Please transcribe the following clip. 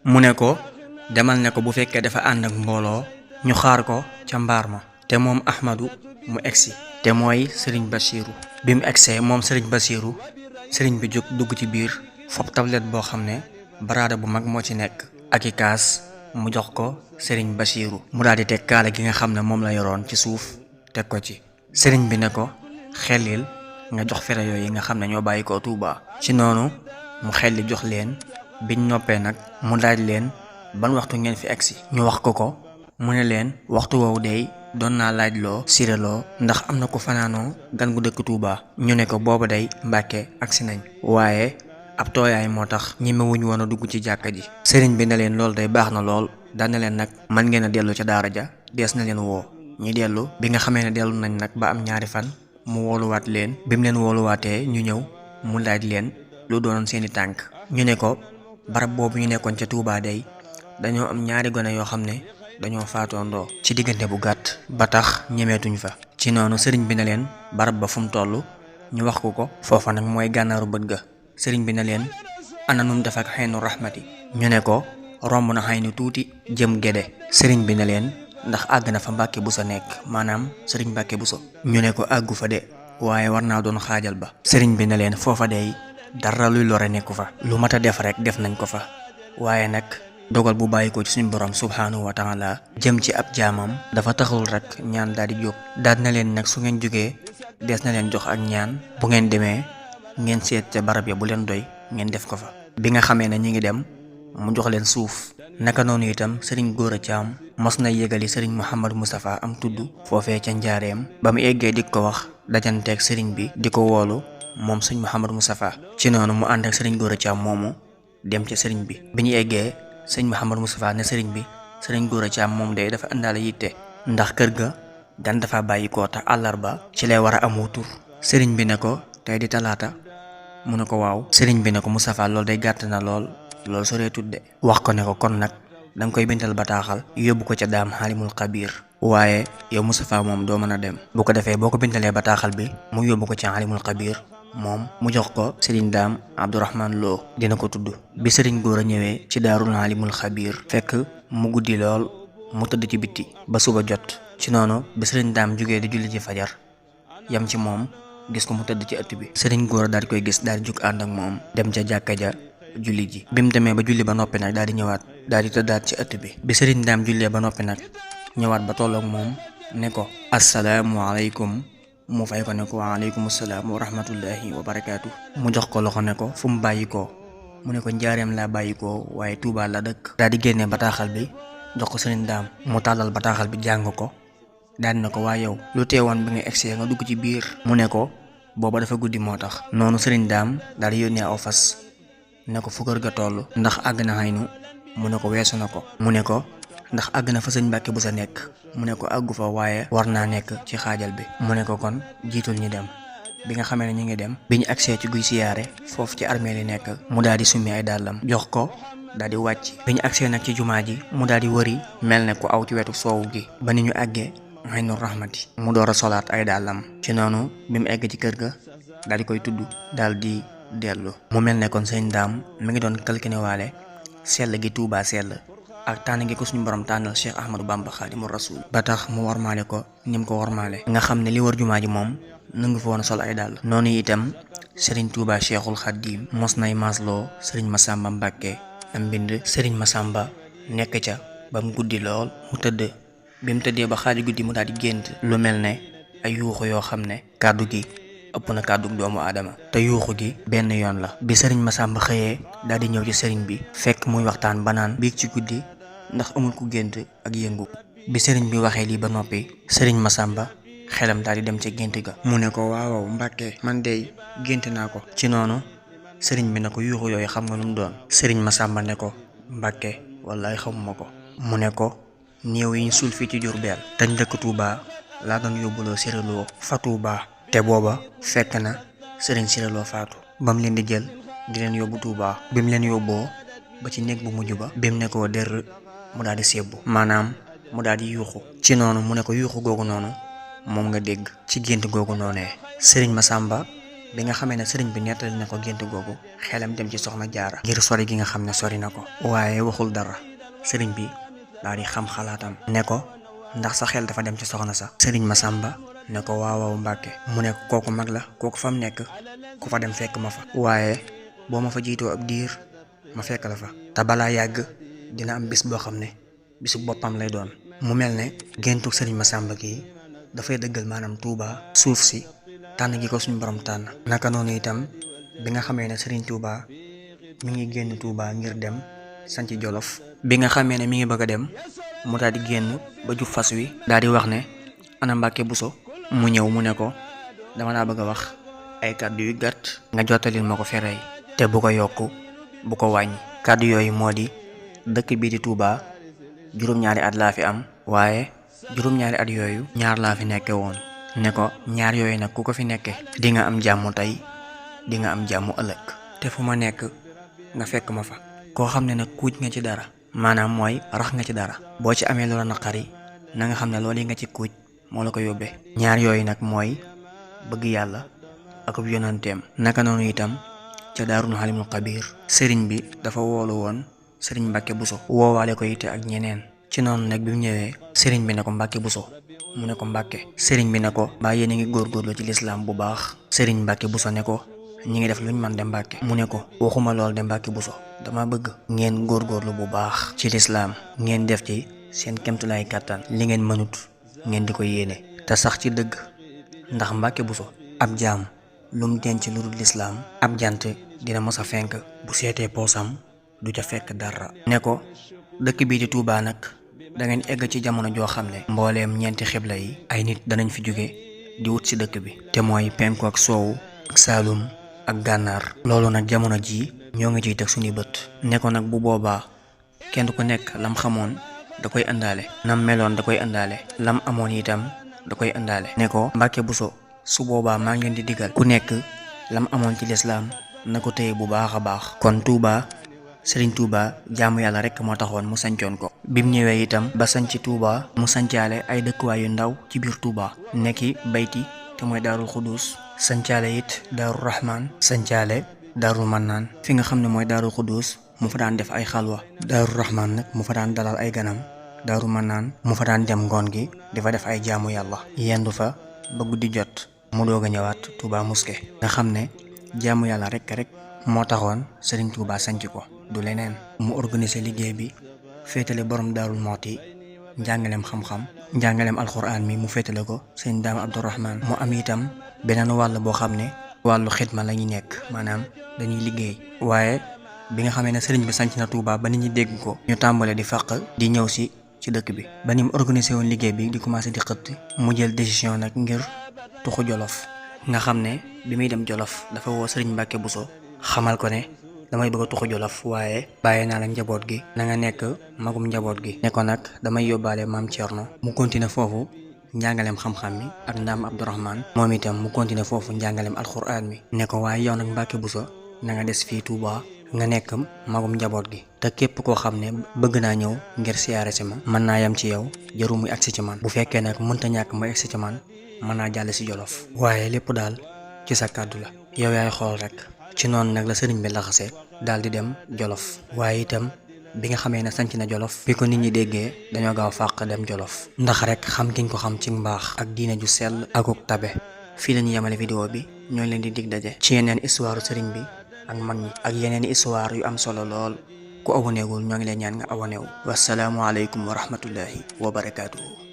mu ne ko demal ne ko bu fekkee dafa ànd ak mbooloo ñu xaar ko ca mbaar ma te moom Ahmadu mu egsi te mooy sëriñ Basiiru bi mu egsee moom sëriñ Basiiru sëriñ bi jóg dugg ci biir fob tablette boo xam ne baraada bu mag moo ci nekk ak i kaas mu jox ko sëriñ Basiiru mu daal di teg kaala gi nga xam ne moom la yoroon ci suuf teg ko ci sëriñ bi ne ko xellil nga jox fere yooyu nga xam ne ñoo bàyyi ko Tuuba ci noonu mu xelli jox leen biñ noppee nag mu laaj leen ban waxtu ngeen fi egsi ñu wax ko mu ne leen waxtu woowu dey doon naa laaj loo siréloo ndax am na ko fanaanoo gan gu dëkk Tuuba ñu ne ko booba day Mbàkke agsi nañ waaye ab tooyaay moo tax ñemewuñ woon a dugg ci jàkka ji sëriñ bi ne leen loolu day baax na lool daan na leen nag man ngeen a dellu ca daara ja dees na leen woo ñi dellu bi nga xamee ne dellu nañ nag ba am ñaari fan mu wooluwaat leen bi mu leen wooluwaatee ñu ñëw mu laaj leen lu doonoon seeni tànk ñu ne ko barab boobu ñu nekkoon ca Tuuba day dañoo am ñaari gone yoo xam ne dañoo faatoondoo ci diggante bu gàtt ba tax ñemeetuñ fa ci noonu sëriñ bi ne leen barab ba fu mu toll ñu wax ko foofa nag mooy gànnaaru bët ga sëriñ bi ne leen ana num def ak xaynu rahmati ñu ne ko romb na xaynu tuuti jëm Gédé sëriñ bi ne leen ndax àgg na fa Mbàkke Buso nekk maanaam sëriñ Mbàkke Buso ñu ne ko àggu fa de waaye war naa doon xaajal ba sëriñ bi ne leen foofa dey dara luy lore nekku fa lu mat a def rek def nañ ko fa waaye nag dogal bu bàyyi ko ci suñu borom subhaanahu wa taala jëm ci ab jaamam dafa taxul rek ñaan daal di jóg daal na leen nag su ngeen jógee des na leen jox ak ñaan bu ngeen demee ngeen seet ca barab ya bu leen doy ngeen def ko fa bi nga xamee ne ñi ngi dem mu jox leen suuf naka noonu itam sëriñ Góora Caam mos na yégali sëriñ Mouhamadou Moustapha am tudd foofee ca njaareem ba mu eggee di ko wax dajanteeg sëriñ bi di ko woolu moom sëriñ Mouhamadou Moustapha ci noonu mu ànd ak sëriñ Góora Caam moomu dem ca sëriñ bi bi ñu eggee sëriñ Mouhamadou Moustapha ne sëriñ bi sëriñ Góora Caam moom day dafa indaale yitte ndax kër ga gan dafa bàyyi ko te àllarba ci lay war a amu tur sëriñ bi ne ko tey di talaata mu ne ko waaw sëriñ bi ne ko Moustapha loolu day gàtt na loolu soree tudde wax ko ne ko kon nag danga koy bindal bataaxal yóbbu ko ca daam xaalimul xabiir waaye yow Moustapha moom doo mën a dem bu ko defee boo ko bindalee bataaxal bi mu yóbbu ko ca xaalimul xabiir moom mu jox ko sëriñ daam Abdourahman Lo dina ko tudd bi sëriñ Góor a ñëwee ci daarul xaalimul xabiir fekk mu guddi lool mu tëdd ci bitti ba suba jot ci noonu bi sëriñ daam jógee di julli ci fajar yam ci moom gis ko mu tëdd ci ëtt bi sëriñ Góor daal di koy gis daal di jug ànd ak moom dem ca jàkka ja julli ji bi mu demee ba julli ba noppi nag daal di ñëwaat daal di tëddaat ci ëtt bi sëriñ daam jullee ba noppi nag ñëwaat ba tolloog moom ne ko asalaamualeykum mu fay ko ne ko waaleykum salaam wa rahmatullahi wa barakaatu mu jox ko loxo ne ko fu mu bàyyi ko mu ne ko njaareem laa bàyyi ko waaye Tuubaa la dëkk daal di génnee bataaxal bi jox ko sëriñ daam mu tàllal bataaxal bi jàng ko daal na ko waa yow lu teewoon bi nga egsee nga dugg ci biir mu ne ko booba dafa guddi moo tax noonu sëriñ daam daal di yónnee aw fas ne ko fu kër ga toll ndax àgg na xaynu mu ne ko weesu na ko mu ne ko ndax àgg na fa sëñ Mbàkke bu sa nekk mu ne ko àggu fa waaye war naa nekk ci xaajal bi mu ne ko kon jiitul ñi dem bi nga xamee ne ñu ngi dem bi ñu agsee ci guy siyaare foofu ci armée li nekk mu daal di summi ay dàllam jox ko daal di wàcc bi ñu agsee nag ci jumaa ji mu daal di wëri mel ne ku aw ci wetu soowu gi ba ni ñu àggee xaynu rahmati mu door a solaat ay dàllam ci noonu bi mu egg ci kër ga daal di koy tudd daal di dellu mu mel ne kon sëñ daam mi ngi doon kalkine waale sell gi Tuubaa sell ak tànn gi ko suñu borom tànnal Cheikh Ahmadou Bamba Xaadimu Rasuul ba tax mu warmaale ko ni mu ko warmaale nga xam ne li war jumaa ji moom nangu fa woon a sol ay dàll noonu itam Serigne Touba Cheikhul Khadim mos nay maasloo Serigne Massamba Mbàkke am mbind Serigne Massamba nekk ca ba mu guddi lool mu tëdd bi mu tëddee ba xaaju guddi mu daal di gént lu mel ne ay yuuxu yoo xam ne kàddu gi ëpp na kàddu doomu aadama te yuuxu gi benn yoon la bi Serigne Massamba xëyee daal di ñëw ci Serigne bi fekk muy waxtaan banaan biig ci guddi ndax amul ku gént ak yëngu bi Serigne bi waxee lii ba noppi Serigne Massamba xelam daal di dem ca gént ga mu ne ko waaw Mbàkke man dey gént naa ko ci noonu Serigne bi ne ko yuuxu yooyu xam nga lu mu doon Serigne Massamba ne ko Mbàkke wallaay xamuma ko mu ne ko néew yi ñu suul fii ci Jurbel te njëkk Tuubaa laa doon yóbbuloo séréloo fa Tuubaa te booba fekk na Serigne séréloo faatu ba mu leen di jël di leen yóbbu Tuubaa bi mu leen yóbboo ba ci néeg bu mujj ba bi mu ne ko dër mu daal di sébbu maanaam mu daal di yuuxu ci noonu mu ne ko yuuxu googu noonu moom nga dégg ci gént googu noonee Serigne Massamba bi nga xamee ne sëriñ bi nettali na ko gént googu xelam dem ci soxna jaara ngir sori gi nga xam ne sori na ko waaye waxul dara. sëriñ bi daal di xam xalaatam ne ko ndax sa xel dafa dem ci soxna sa. sëriñ Masamba ne ko waaw waaw Mbàkke. mu ne ko kooku mag la kooku fa mu nekk ku fa dem fekk ma fa waaye boo ma fa jiitoo ab diir ma fekk la fa te balaa yàgg dina am bis boo xam ne bisu boppam lay doon. mu mel ne géntu sëriñ Masamba gi dafay dëggal maanaam Touba suuf si tànn gi ko suñu borom tànn. naka noonu itam bi nga xamee ne sëriñ Touba mi ngi génn Touba ngir dem sanc Jolof bi nga xamee ne mi ngi bëgg a dem mu daal di génn ba jub fas wi daal di wax ne ana Mbàkke Buso. mu ñëw mu ne ko dama laa bëgg a wax ay kàddu yu gàtt nga jottalil ma ko ferey te bu ko yokk bu ko wàññi. kàddu yooyu moo di dëkk bii di Touba juróom-ñaari at laa fi am waaye juróom-ñaari at yooyu ñaar laa fi nekke woon. ne ko ñaar yooyu nag ku ko fi nekke di nga am jàmm tey di nga am jàmm ëllëg te fu ma nekk nga fekk ma fa. koo xam ne nag kuuj nga ci dara maanaam mooy rax nga ci dara boo ci amee loola naqari na nga xam ne loolu yi nga ci kuuj moo la ko yóbbee. ñaar yooyu nag mooy bëgg yàlla ak ab yonanteem. naka noonu itam ca Daarul Halimul Xabiir sëriñ bi dafa woolu woon sëriñ Mbàkke Buso woowaale ko ite ak ñeneen. ci noonu nag bi mu ñëwee sëriñ bi ne ko Mbàkke Buso mu ne ko Mbàkke. sëriñ bi ne ko mbaa yéen a ngi góorgóorlu ci lislaam bu baax. sëriñ Mbàkke Buso ne ko ñi ngi def luñ man de Mbàkke. mu ne ko waxuma lool de Mbàkke Buso dama bëgg ngeen góorgóorlu bu baax ci lislaam ngeen def ci seen kemtulaay kàttan li ngeen mënut ngeen di ko yéene te sax ci dëgg ndax Mbàkke Buso ab jaam lum denc lu dul lislaam ab jant dina mos a fenk bu seetee poosam du ca fekk dara. ne ko dëkk bii di Touba nag da ngeen egg ci jamono joo xam ne mbooleem ñeenti xibla yi ay nit danañ fi jóge di wut ci dëkk bi te mooy penku ak soowu ak saalum ak gànnaar. loolu nag jamono jii ñoo ngi ciy teg suñuy bët. ne ko nag bu boobaa kenn ku nekk lam xamoon da koy indaale nam meloon da koy indaale lam amoon itam da koy indaale. ne ko Mbàkke Buso su boobaa maa ngi leen di digal ku nekk lam amoon ci lislaam na ko téye bu baax a baax. kon Touba Sëriñ Touba jaamu yàlla rek moo taxoon mu sancoon ko. bim ñëwee itam ba sanc Touba mu sancaale ay dëkkuwaay yu ndaw ci biir Touba nekki bayti te mooy Daarul Xudus sancaale it Daaru Rahman sancaale Daaru Mannaan fi nga xam ne mooy Daarul Xudus mu fa daan def ay xalwa. Daaru Rahman nag mu fa daan dalal ay ganam. Daaru Mannaan mu fa daan dem ngoon gi di fa def ay jaamu yàlla yendu fa ba guddi jot mu doog a ñëwaat Touba Mosquée nga xam ne jaamu yàlla rek moo taxoon Sëriñ Touba sanc ko du leneen. mu organiser liggéey bi féetale borom Daarul Mooti njàngaleem xam-xam njàngaleem alxuraan mi mu féetale ko sëñ Daam Abdourahman. mu am itam beneen wàll boo xam ne wàllu xidma la ñuy nekk maanaam dañuy liggéey. waaye bi nga xamee ne sëriñ bi sanc na Touba ba nit ñi dégg ko ñu tàmbale di fàq di ñëw ci dëkk bi ba ni mu organisé woon liggéey bi di commencé di xëtt mu jël décision nag ngir tuxu Jolof. nga xam ne bi muy dem Jolof dafa woo sëriñ Mbàkke Buso xamal ko ne damay bëgg a tuxu Jolof waaye bàyyi naa la njaboot gi na nga nekk magum njaboot gi. ne ko nag damay yóbbaale maam Thierno mu continuer foofu njàngaleem xam-xam mi ak Ndaam Abdourahman moom itam mu continuer foofu njàngaleem alxuraan mi. ne ko waaye yow nag Mbàkke Buso na nga des fii Touba nga nekk magum njaboot gi te képp koo xam ne bëgg naa ñëw ngir siyaare si ma mën naa yem ci yow jëru muy agsi ci man. bu fekkee nag mënta ñàkk muy agsi ci man mën naa jàll si Jolof waaye lépp daal ci sa kàddu la yow yaay xool rek. ci noonu nag la sëriñ bi laxase daal di dem Jolof. waaye itam bi nga xamee ne sanc na Jolof bi ko nit ñi déggee dañoo gaaw fàq dem Jolof ndax rek xam giñ ko xam ci mbaax ak diine ju sell akuk tabe. fii la ñu yemale vidéo bi ñoo leen di dig daje ci yeneen histoire sëriñ bi ak mag ñi ak yeneen histoire yu am solo lool. ku abonné gul ñoo ngi leen ñaan nga abonné wu. wasalaamu aleykum wa rahmatullahi wa barakaatuhu.